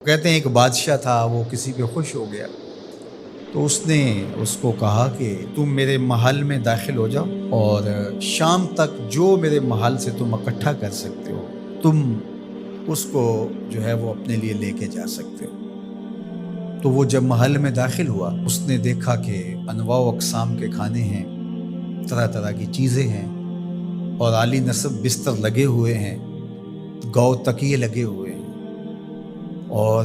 کہتے ہیں ایک بادشاہ تھا، وہ کسی پہ خوش ہو گیا تو اس نے اس کو کہا کہ تم میرے محل میں داخل ہو جاؤ اور شام تک جو میرے محل سے تم اکٹھا کر سکتے ہو تم اس کو جو ہے وہ اپنے لیے لے کے جا سکتے ہو۔ تو وہ جب محل میں داخل ہوا اس نے دیکھا کہ انواع و اقسام کے کھانے ہیں، طرح طرح کی چیزیں ہیں اور عالی نصب بستر لگے ہوئے ہیں، گاؤ تکیے لگے ہوئے ہیں اور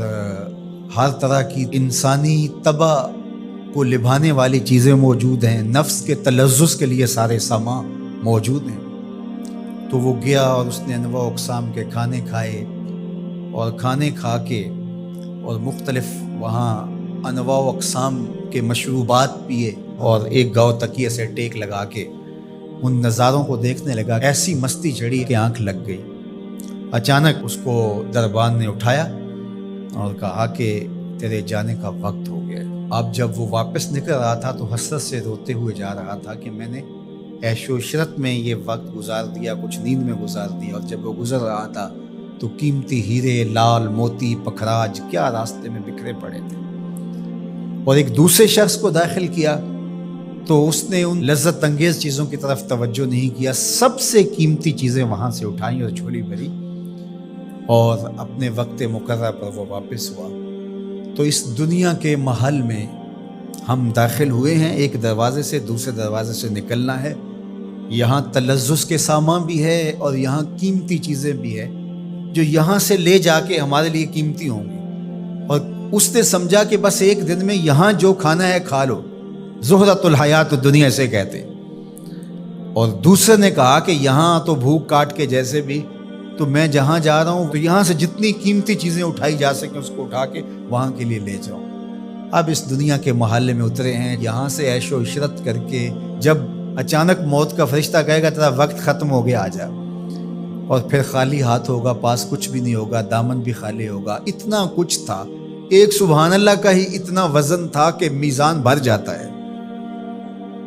ہر طرح کی انسانی طبع کو لبھانے والی چیزیں موجود ہیں، نفس کے تلذذ کے لیے سارے سامان موجود ہیں۔ تو وہ گیا اور اس نے انواع و اقسام کے کھانے کھائے اور کھانے کھا کے اور مختلف وہاں انواع و اقسام کے مشروبات پیے اور ایک گاؤ تکیے سے ٹیک لگا کے ان نظاروں کو دیکھنے لگا۔ ایسی مستی چڑھی کہ آنکھ لگ گئی۔ اچانک اس کو دربان نے اٹھایا اور کہا کہ تیرے جانے کا وقت ہو گیا۔ اب جب وہ واپس نکل رہا تھا تو حسرت سے روتے ہوئے جا رہا تھا کہ میں نے عیش و عشرت میں یہ وقت گزار دیا، کچھ نیند میں گزار دیا، اور جب وہ گزر رہا تھا تو قیمتی ہیرے، لال موتی، پکھراج کیا راستے میں بکھرے پڑے تھے۔ اور ایک دوسرے شخص کو داخل کیا تو اس نے ان لذت انگیز چیزوں کی طرف توجہ نہیں کیا، سب سے قیمتی چیزیں وہاں سے اٹھائیں اور جھولی بھری اور اپنے وقت مقررہ پر وہ واپس ہوا۔ تو اس دنیا کے محل میں ہم داخل ہوئے ہیں، ایک دروازے سے دوسرے دروازے سے نکلنا ہے۔ یہاں تلذذ کے سامان بھی ہے اور یہاں قیمتی چیزیں بھی ہے جو یہاں سے لے جا کے ہمارے لیے قیمتی ہوں گی، اور اس نے سمجھا کہ بس ایک دن میں یہاں جو کھانا ہے کھا لو، زہرۃ الحیات دنیا سے کہتے ہیں۔ اور دوسرے نے کہا کہ یہاں تو بھوک کاٹ کے جیسے بھی تو میں جہاں جا رہا ہوں تو یہاں سے جتنی قیمتی چیزیں اٹھائی جا سکیں اس کو اٹھا کے وہاں کے لیے لے جاؤ۔ اب اس دنیا کے محلے میں اترے ہیں، یہاں سے عیش و عشرت کر کے جب اچانک موت کا فرشتہ کہے گا تیرا وقت ختم ہو گیا، آ جا، اور پھر خالی ہاتھ ہوگا، پاس کچھ بھی نہیں ہوگا، دامن بھی خالی ہوگا۔ اتنا کچھ تھا، ایک سبحان اللہ کا ہی اتنا وزن تھا کہ میزان بھر جاتا ہے،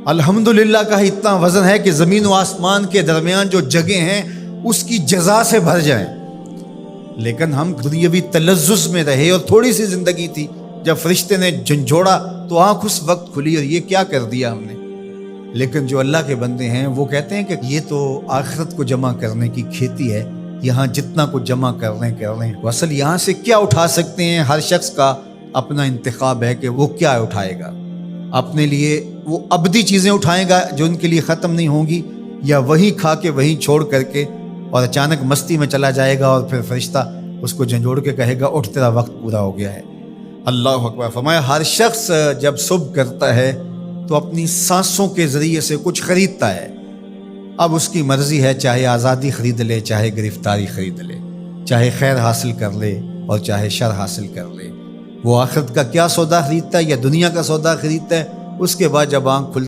الحمدللہ کا ہی اتنا وزن ہے کہ زمین و آسمان کے درمیان جو جگہ ہیں اس کی جزا سے بھر جائیں۔ لیکن ہم دنیاوی تلذذ میں رہے اور تھوڑی سی زندگی تھی، جب فرشتے نے جھنجھوڑا تو آنکھ اس وقت کھلی اور یہ کیا کر دیا ہم نے۔ لیکن جو اللہ کے بندے ہیں وہ کہتے ہیں کہ یہ تو آخرت کو جمع کرنے کی کھیتی ہے، یہاں جتنا کچھ جمع کر لیں۔ اصل یہاں سے کیا اٹھا سکتے ہیں، ہر شخص کا اپنا انتخاب ہے کہ وہ کیا اٹھائے گا۔ اپنے لیے وہ ابدی چیزیں اٹھائے گا جو ان کے لیے ختم نہیں ہوں گی، یا وہی کھا کے وہی چھوڑ کر کے اور اچانک مستی میں چلا جائے گا اور پھر فرشتہ اس کو جھنجھوڑ کے کہے گا اٹھ تیرا وقت پورا ہو گیا ہے۔ اللہ اکبر۔ فرمایا ہر شخص جب صبح کرتا ہے تو اپنی سانسوں کے ذریعے سے کچھ خریدتا ہے۔ اب اس کی مرضی ہے، چاہے آزادی خرید لے، چاہے گرفتاری خرید لے، چاہے خیر حاصل کر لے اور چاہے شر حاصل کر لے۔ وہ آخرت کا کیا سودا خریدتا ہے یا دنیا کا سودا خریدتا ہے، اس کے بعد جب آنکھ کھل